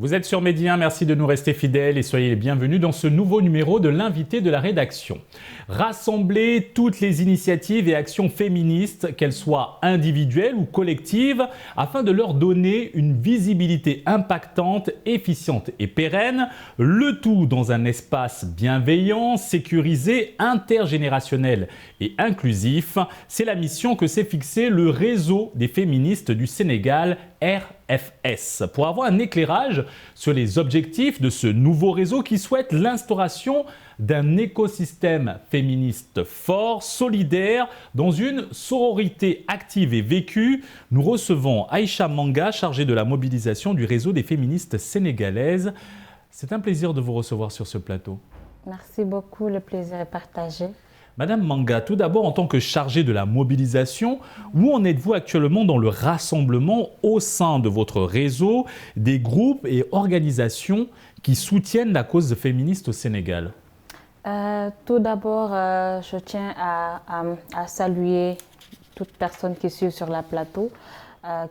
Vous êtes sur Média 1, merci de nous rester fidèles et soyez les bienvenus dans ce nouveau numéro de l'invité de la rédaction. Rassembler toutes les initiatives et actions féministes, qu'elles soient individuelles ou collectives, afin de leur donner une visibilité impactante, efficiente et pérenne, le tout dans un espace bienveillant, sécurisé, intergénérationnel et inclusif. C'est la mission que s'est fixée le réseau des féministes du Sénégal, RFS, pour avoir un éclairage sur les objectifs de ce nouveau réseau qui souhaite l'instauration d'un écosystème féministe fort, solidaire, dans une sororité active et vécue. Nous recevons Aïcha Manga, chargée de la mobilisation du réseau des féministes sénégalaises. C'est un plaisir de vous recevoir sur ce plateau. Merci beaucoup, le plaisir est partagé. Madame Manga, tout d'abord, en tant que chargée de la mobilisation, où en êtes-vous actuellement dans le rassemblement au sein de votre réseau des groupes et organisations qui soutiennent la cause féministe au Sénégal? Tout d'abord, je tiens à saluer toute personne qui suit sur la plateau,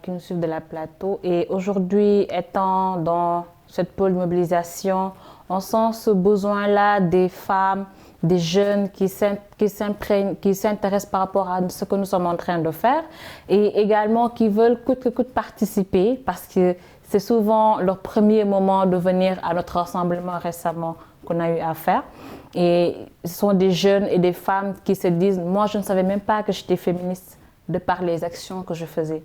qui nous suivent de la plateau. Et aujourd'hui, étant dans cette pôle mobilisation, on sent ce besoin-là des femmes, des jeunes qui s'intéressent par rapport à ce que nous sommes en train de faire et également qui veulent coûte que coûte participer parce que c'est souvent leur premier moment de venir à notre rassemblement récemment qu'on a eu à faire. Et ce sont des jeunes et des femmes qui se disent « moi je ne savais même pas que j'étais féministe de par les actions que je faisais ».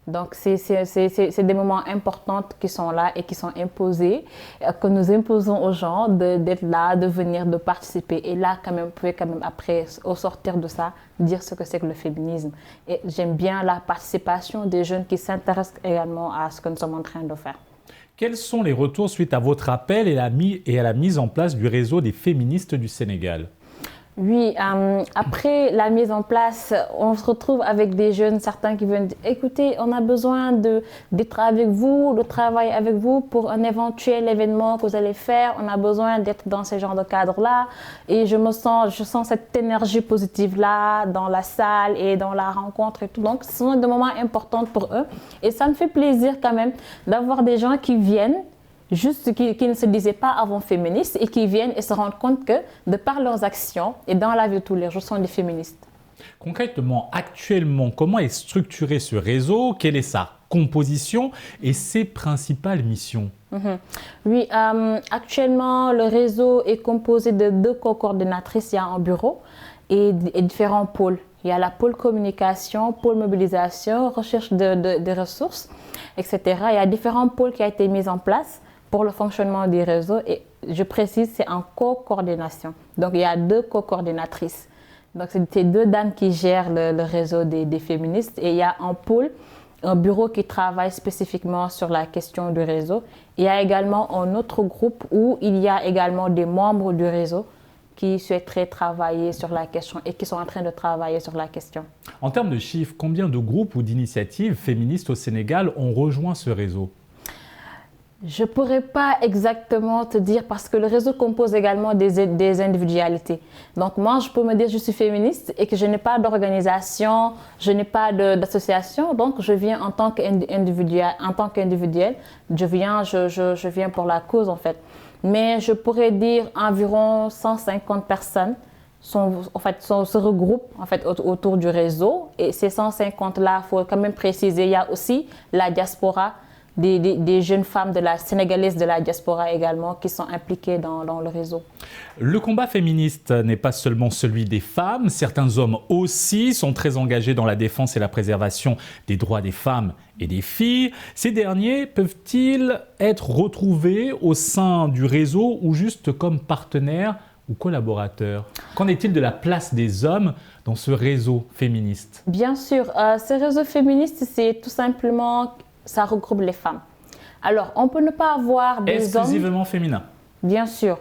Donc, c'est des moments importants qui sont là et qui sont imposés, que nous imposons aux gens d'être là, de venir, de participer. Et là, quand même, vous pouvez quand même, après, au sortir de ça, dire ce que c'est que le féminisme. Et j'aime bien la participation des jeunes qui s'intéressent également à ce que nous sommes en train de faire. Quels sont les retours suite à votre appel et à la mise en place du réseau des féministes du Sénégal? Oui, après la mise en place, on se retrouve avec des jeunes, certains qui viennent dire « écoutez, on a besoin d'être avec vous, de travailler avec vous pour un éventuel événement que vous allez faire. On a besoin d'être dans ce genre de cadre-là. » Et je sens cette énergie positive-là dans la salle et dans la rencontre et tout. Donc, ce sont des moments importants pour eux. Et ça me fait plaisir quand même d'avoir des gens qui viennent juste qui ne se disaient pas avant féministes et qui viennent et se rendent compte que de par leurs actions et dans la vie de tous les jours, sont des féministes. Concrètement, actuellement, comment est structuré ce réseau? Quelle est sa composition et ses principales missions? Oui, actuellement, le réseau est composé de 2 co-coordinatrices. Il y a un bureau et différents pôles. Il y a la pôle communication, pôle mobilisation, recherche de ressources, etc. Il y a différents pôles qui ont été mis en place pour le fonctionnement du réseau et je précise, c'est en co-coordination. Donc, il y a 2 co-coordinatrices. Donc, c'est ces 2 dames qui gèrent le réseau des féministes et il y a un pôle, un bureau qui travaille spécifiquement sur la question du réseau. Il y a également un autre groupe où il y a également des membres du réseau qui souhaiteraient travailler sur la question et qui sont en train de travailler sur la question. En termes de chiffres, combien de groupes ou d'initiatives féministes au Sénégal ont rejoint ce réseau? Je ne pourrais pas exactement te dire parce que le réseau compose également des individualités. Donc moi, je peux me dire que je suis féministe et que je n'ai pas d'organisation, je n'ai pas d'association. Donc je viens en tant qu'individuel, je viens pour la cause en fait. Mais je pourrais dire environ 150 personnes se regroupent en fait, autour du réseau. Et ces 150-là, il faut quand même préciser, il y a aussi la diaspora, des jeunes femmes sénégalaises de la diaspora également qui sont impliquées dans le réseau. Le combat féministe n'est pas seulement celui des femmes. Certains hommes aussi sont très engagés dans la défense et la préservation des droits des femmes et des filles. Ces derniers peuvent-ils être retrouvés au sein du réseau ou juste comme partenaires ou collaborateurs? Qu'en est-il de la place des hommes dans ce réseau féministe? Bien sûr, ce réseau féministe, c'est tout simplement, ça regroupe les femmes. Alors, on peut ne pas avoir des hommes... Exclusivement féminins? Bien sûr.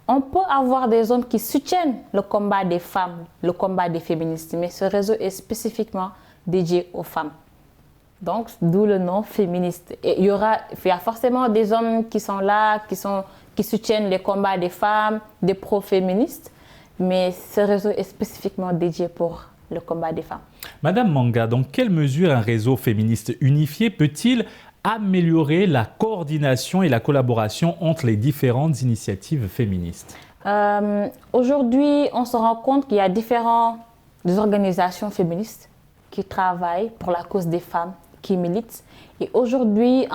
On peut avoir des hommes qui soutiennent le combat des femmes, le combat des féministes, mais ce réseau est spécifiquement dédié aux femmes. Donc, d'où le nom féministe. Et il y a forcément des hommes qui sont là, qui soutiennent les combats des femmes, des pro-féministes, mais ce réseau est spécifiquement dédié pour le combat des femmes. Madame Manga, dans quelle mesure un réseau féministe unifié peut-il améliorer la coordination et la collaboration entre les différentes initiatives féministes? Aujourd'hui, on se rend compte qu'il y a différentes organisations féministes qui travaillent pour la cause des femmes, qui militent. Et aujourd'hui,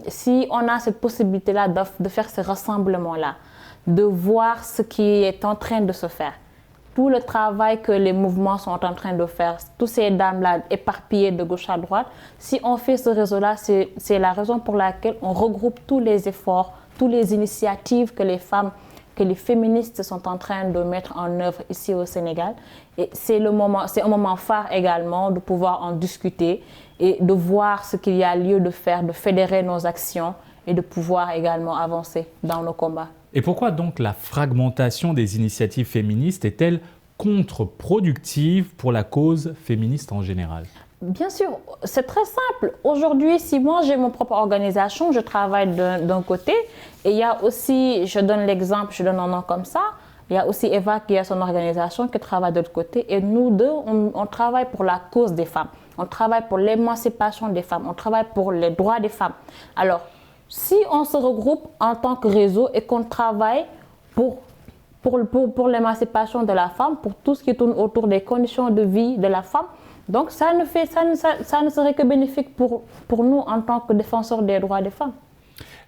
si on a cette possibilité-là de faire ce rassemblement-là, de voir ce qui est en train de se faire, tout le travail que les mouvements sont en train de faire, tous ces dames-là éparpillées de gauche à droite, si on fait ce réseau-là, c'est la raison pour laquelle on regroupe tous les efforts, toutes les initiatives que les femmes, que les féministes sont en train de mettre en œuvre ici au Sénégal. Et c'est un moment phare également de pouvoir en discuter et de voir ce qu'il y a lieu de faire, de fédérer nos actions et de pouvoir également avancer dans nos combats. Et pourquoi donc la fragmentation des initiatives féministes est-elle contre-productive pour la cause féministe en général? Bien sûr, c'est très simple. Aujourd'hui, si moi j'ai mon propre organisation, je travaille d'un côté, et il y a aussi, je donne l'exemple, je donne un nom comme ça, il y a aussi Eva qui a son organisation qui travaille de l'autre côté, et nous deux, on travaille pour la cause des femmes, on travaille pour l'émancipation des femmes, on travaille pour les droits des femmes. Alors, si on se regroupe en tant que réseau et qu'on travaille pour l'émancipation de la femme, pour tout ce qui tourne autour des conditions de vie de la femme, donc ça ne serait que bénéfique pour nous en tant que défenseurs des droits des femmes.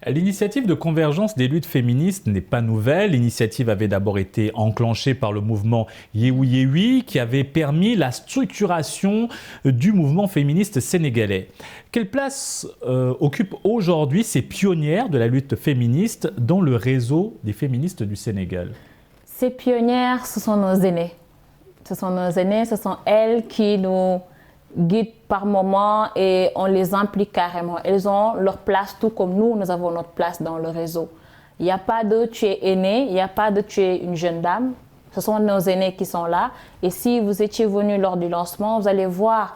L'initiative de convergence des luttes féministes n'est pas nouvelle. L'initiative avait d'abord été enclenchée par le mouvement Yewi Yewi qui avait permis la structuration du mouvement féministe sénégalais. Quelle place occupent aujourd'hui ces pionnières de la lutte féministe dans le réseau des féministes du Sénégal? Ces pionnières, ce sont nos aînés. Ce sont nos aînés, ce sont elles qui nous guident par moments et on les implique carrément. Elles ont leur place tout comme nous avons notre place dans le réseau. Il n'y a pas de tu es aîné, il n'y a pas de tu es une jeune dame. Ce sont nos aînés qui sont là. Et si vous étiez venus lors du lancement, vous allez voir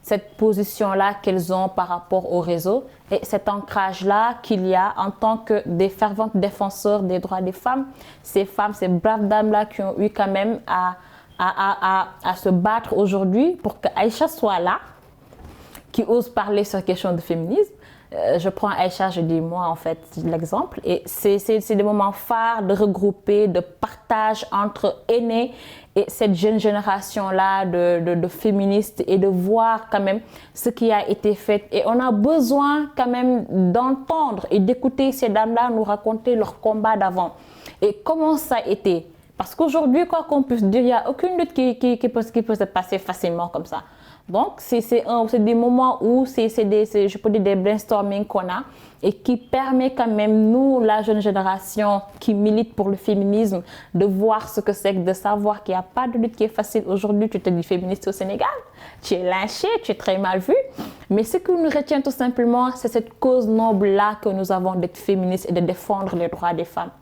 cette position-là qu'elles ont par rapport au réseau et cet ancrage-là qu'il y a en tant que des ferventes défenseurs des droits des femmes. Ces femmes, ces braves dames-là qui ont eu quand même à se battre aujourd'hui pour que Aïcha soit là, qui ose parler sur la question de féminisme. Je prends Aïcha, je dis moi en fait l'exemple. Et c'est des moments phares de regrouper, de partage entre aînés et cette jeune génération-là de féministes et de voir quand même ce qui a été fait. Et on a besoin quand même d'entendre et d'écouter ces dames-là nous raconter leur combat d'avant. Et comment ça a été. Parce qu'aujourd'hui, quoi qu'on puisse dire, il n'y a aucune lutte qui peut se passer facilement comme ça. Donc, c'est des moments où je peux dire des brainstorming qu'on a et qui permet quand même, nous, la jeune génération qui milite pour le féminisme, de voir ce que c'est, de savoir qu'il n'y a pas de lutte qui est facile. Aujourd'hui, tu te dis féministe au Sénégal, tu es lynché, tu es très mal vu. Mais ce qui nous retient tout simplement, c'est cette cause noble-là que nous avons d'être féministes et de défendre les droits des femmes.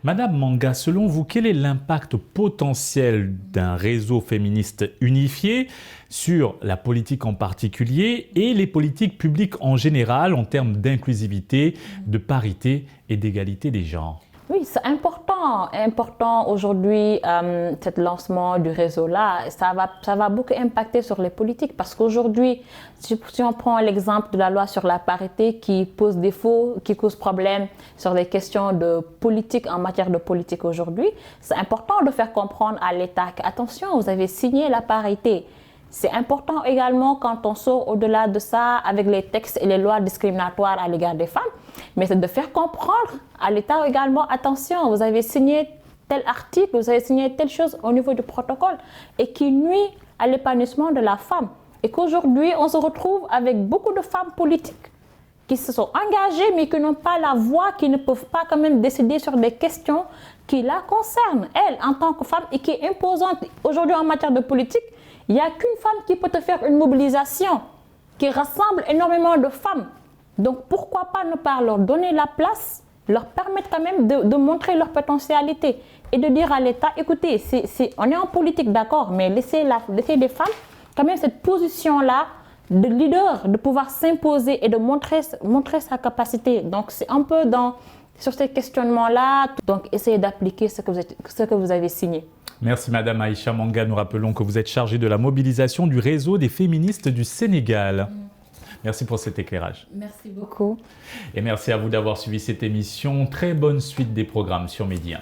Madame Manga, selon vous, quel est l'impact potentiel d'un réseau féministe unifié sur la politique en particulier et les politiques publiques en général en termes d'inclusivité, de parité et d'égalité des genres? Oui, c'est important aujourd'hui, ce lancement du réseau-là. Ça va beaucoup impacter sur les politiques parce qu'aujourd'hui, si on prend l'exemple de la loi sur la parité qui pose défaut, qui cause problème sur les questions de politique, en matière de politique aujourd'hui, c'est important de faire comprendre à l'État qu'attention, vous avez signé la parité. C'est important également quand on sort au-delà de ça avec les textes et les lois discriminatoires à l'égard des femmes, mais c'est de faire comprendre à l'État également, attention, vous avez signé tel article, vous avez signé telle chose au niveau du protocole et qui nuit à l'épanouissement de la femme. Et qu'aujourd'hui, on se retrouve avec beaucoup de femmes politiques qui se sont engagées mais qui n'ont pas la voix, qui ne peuvent pas quand même décider sur des questions qui la concernent, elle, en tant que femme, et qui est imposante. Aujourd'hui, en matière de politique, il n'y a qu'une femme qui peut te faire une mobilisation qui rassemble énormément de femmes. Donc, pourquoi pas ne pas leur donner la place, leur permettre quand même de montrer leur potentialité et de dire à l'État, écoutez, on est en politique, d'accord, mais laissez des femmes quand même cette position-là de leader, de pouvoir s'imposer et de montrer sa capacité. Donc, c'est un peu sur ces questionnements-là, donc essayez d'appliquer ce que vous avez signé. Merci Madame Aïcha Manga. Nous rappelons que vous êtes chargée de la mobilisation du réseau des féministes du Sénégal. Merci pour cet éclairage. Merci beaucoup. Et merci à vous d'avoir suivi cette émission. Très bonne suite des programmes sur Média.